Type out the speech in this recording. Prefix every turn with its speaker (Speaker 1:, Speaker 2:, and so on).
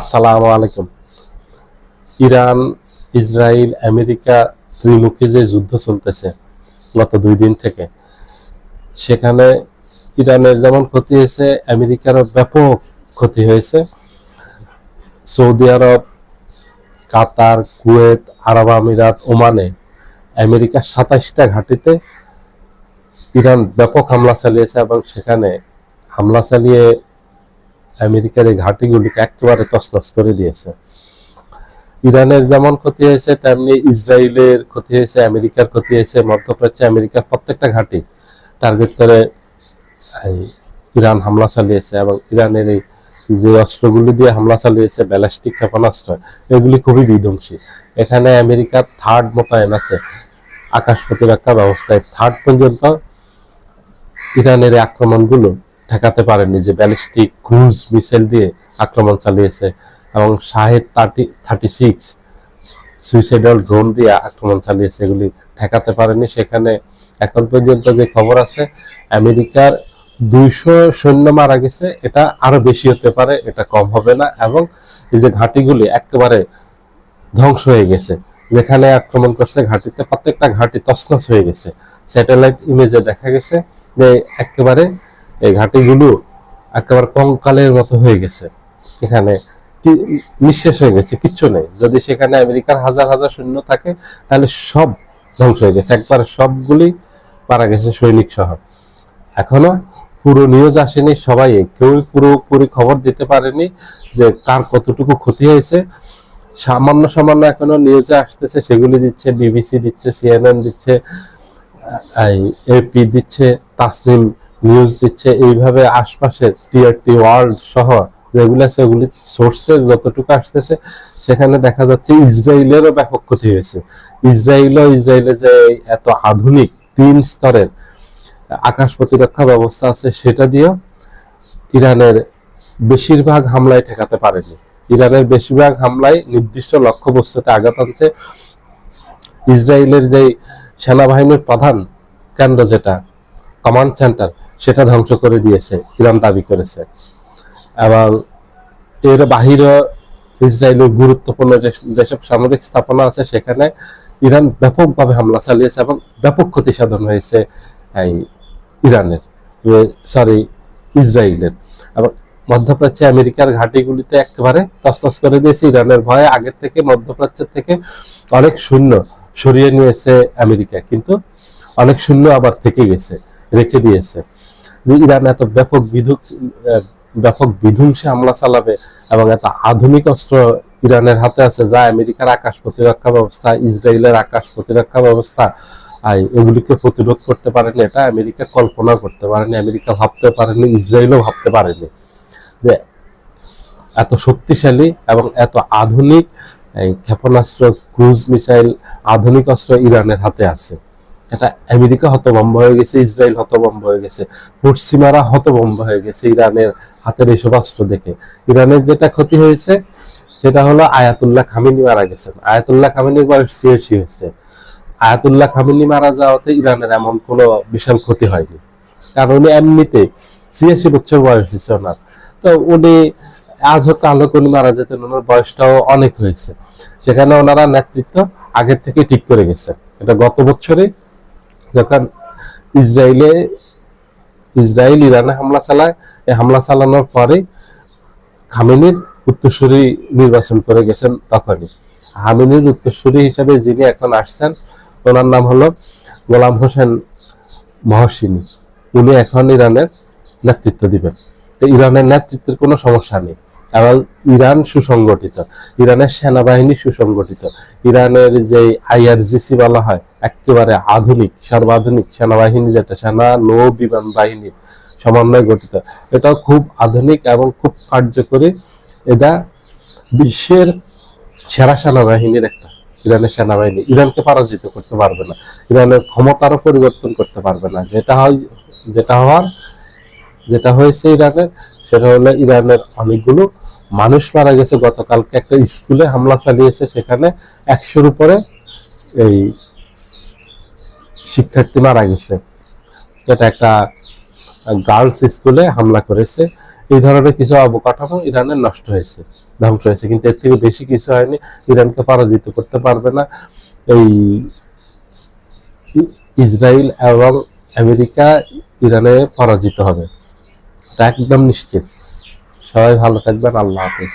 Speaker 1: আসসালামু আলাইকুম। Iran, Israel, America ত্রিমুখী যে যুদ্ধ চলতেছে গত 2 দিন থেকে, সেখানে ইরানের যেমন ক্ষতি হয়েছে, আমেরিকারও ব্যাপক ক্ষতি হয়েছে। সৌদি আরব, কাতার, কুয়েত, আরব আমিরাত, ওমানে আমেরিকার 27টা ঘাঁটিতে ইরান ব্যাপক হামলা চালিয়েছে এবং সেখানে হামলা চালিয়ে আমেরিকার এই ঘাঁটিগুলিকে একেবারে তছনছ করে দিয়েছে। ইরানের যেমন ক্ষতি হয়েছে তেমনি ইসরায়েলের ক্ষতি হয়েছে, আমেরিকার ক্ষতি হয়েছে। মধ্যপ্রাচ্যে আমেরিকার প্রত্যেকটা ঘাঁটি টার্গেট করে ইরান হামলা চালিয়েছে এবং ইরানের এই যে অস্ত্রগুলি দিয়ে হামলা চালিয়েছে, ব্যালিস্টিক ক্ষেপণাস্ত্র, এগুলি খুবই বিধ্বংসী। এখানে আমেরিকার থার্ড মোতায়েন আছে আকাশ প্রতিরক্ষা ব্যবস্থায়। থার্ড পর্যন্ত ইরানের আক্রমণগুলো ঠেকাতে পারেনি, যে ব্যালিস্টিক ক্রুজ মিসাইল দিয়ে আক্রমণ চালিয়েছে এবং শাহেদ 36 সুইসাইডাল ড্রোন দিয়ে আক্রমণ চালিয়েছে, এগুলি ঠেকাতে পারেনি। সেখানে এখন পর্যন্ত যে খবর আছে, আমেরিকার 200 সৈন্য মারা গেছে। এটা আরো বেশি হতে পারে, এটা কম হবে না। এবং এই যে ঘাঁটিগুলি একেবারে ধ্বংস হয়ে গেছে, যেখানে আক্রমণ করছে ঘাঁটিতে প্রত্যেকটা ঘাঁটি তছনছ হয়ে গেছে। স্যাটেলাইট ইমেজে দেখা গেছে যে একেবারে এই ঘাঁটিগুলো একেবারে কঙ্কালের মতো হয়ে গেছে, এখানে নিঃশেষ হয়ে গেছে, কিচ্ছু নেই। যদি সেখানে আমেরিকার হাজার হাজার সৈন্য থাকে তাহলে সব ধ্বংস হয়ে গেছে, একবার সবগুলি মারা গেছে সৈনিক সহ। এখনো পুরো নিউজ আসেনি, সবাই কেউ পুরোপুরি খবর দিতে পারেনি যে কার কতটুকু ক্ষতি হয়েছে। সামান্য সামান্য এখনো নিউজে আসতেছে, সেগুলি দিচ্ছে বিবিসি দিচ্ছে, সিএনএন দিচ্ছে, এপি দিচ্ছে, তাসনিম নিউজ দিচ্ছে। এইভাবে আশপাশের টিআরটি ওয়ার্ল্ড সহ যেগুলো আছে ওগুলি সোর্সে যতটুকু আসতেছে, সেখানে দেখা যাচ্ছে ইসরায়েলেরও ব্যাপক ক্ষতি হয়েছে। ইসরায়েলে যে এত আধুনিক 3 স্তরের আকাশ প্রতিরক্ষা ব্যবস্থা আছে, সেটা দিয়েও ইরানের বেশিরভাগ হামলায় ঠেকাতে পারেনি। ইরানের বেশিরভাগ হামলায় নির্দিষ্ট লক্ষ্যবস্তুতে আঘাত আনছে। ইসরায়েলের যে সেনাবাহিনীর প্রধান কেন্দ্র, যেটা কমান্ড সেন্টার, সেটা ধ্বংস করে দিয়েছে ইরান দাবি করেছে। এবং এর বাহিরে ইসরায়েলের গুরুত্বপূর্ণ যেসব সামরিক স্থাপনা আছে, সেখানে ইরান ব্যাপকভাবে হামলা চালিয়েছে এবং ব্যাপক ক্ষতি সাধন হয়েছে ইসরায়েলের। এবং মধ্যপ্রাচ্যে আমেরিকার ঘাঁটিগুলিতে একেবারে তছনছ করে দিয়েছে। ইরানের ভয়ে আগের থেকে মধ্যপ্রাচ্যের থেকে অনেক সৈন্য সরিয়ে নিয়েছে আমেরিকা, কিন্তু অনেক সৈন্য আবার থেকে গেছে, রেখে দিয়েছে। যে ইরান এত ব্যাপক বিধ্বংসী হামলা চালাবে এবং এত আধুনিক অস্ত্র ইরানের হাতে আছে, যা আমেরিকার আকাশ প্রতিরক্ষা ব্যবস্থা, ইসরায়েলের আকাশ প্রতিরক্ষা ব্যবস্থা এগুলিকে প্রতিরোধ করতে পারেনি। এটা আমেরিকা কল্পনা করতে পারেনি, আমেরিকা ভাবতে পারেনি, ইসরায়েলও ভাবতে পারেনি যে এত শক্তিশালী এবং এত আধুনিক ক্ষেপণাস্ত্র, ক্রুজ মিসাইল, আধুনিক অস্ত্র ইরানের হাতে আছে। এটা আমেরিকা হতভম্ব হয়ে গেছে, ইসরায়েল হতভম্ব হয়ে গেছে, পশ্চিমারা হতভম্ব হয়ে গেছে ইরানের হাতের এইসব অস্ত্র দেখে। ইরানের যেটা ক্ষতি হয়েছে সেটা হলো আয়াতুল্লাহ খামেনি মারা গেছেন। আয়াতুল্লাহ খামেনির বয়স 86 হয়েছে। আয়াতুল্লাহ খামেনি মারা যাওয়াতে ইরানের এমন কোনো বিশাল ক্ষতি হয়নি, কারণ উনি এমনিতে 86 বছর বয়স হয়েছে ওনার। তো উনি আজ হোক কাল হোক উনি মারা যেতেন, ওনার বয়সটাও অনেক হয়েছে। সেখানে ওনারা নেতৃত্ব আগের থেকে ঠিক করে গেছে। এটা গত বছরে যখন ইসরায়েল ইরানে হামলা চালায়, এই হামলা চালানোর পরে খামেনির উত্তরসূরি নির্বাচন করে গেছেন। তখনই খামেনির উত্তরসূরি হিসাবে যিনি এখন আসছেন, ওনার নাম হলো গোলাম হোসেন মহসিনী। উনি এখন ইরানের নেতৃত্ব দিবেন। তো ইরানের নেতৃত্বের কোনো সমস্যা নেই এবং ইরান সুসংগঠিত, ইরানের সেনাবাহিনী সুসংগঠিত। ইরানের যে আইআরজিসি বলা হয়, একেবারে আধুনিক, সর্বাধুনিক সেনাবাহিনী, যেটা সেনা নৌ বিমান বাহিনীর সমন্বয়ে গঠিত, এটাও খুব আধুনিক এবং খুব কার্যকরী। এটা বিশ্বের সেরা সেনাবাহিনীর একটা। ইরানের সেনাবাহিনী ইরানকে পরাজিত করতে পারবে না, ইরানের ক্ষমতারও পরিবর্তন করতে পারবে না। যেটা হয়েছে ইরানের, সেটা হলো ইরানের অনেকগুলো মানুষ মারা গেছে। গতকালকে একটা স্কুলে হামলা চালিয়েছে, সেখানে 100-র উপরে শিক্ষার্থী মারা গেছে। এটা একটা গার্লস স্কুলে হামলা করেছে। এই ধরনের কিছু অবকাঠামো ইরানের নষ্ট হয়েছে, ধ্বংস হয়েছে, কিন্তু এর থেকে বেশি কিছু হয়নি। ইরানকে পরাজিত করতে পারবে না এই ইসরায়েল এবং আমেরিকা, ইরানে পরাজিত হবে, এটা একদম নিশ্চিত। সবাই ভালো থাকবেন, আল্লাহ হাফেজ।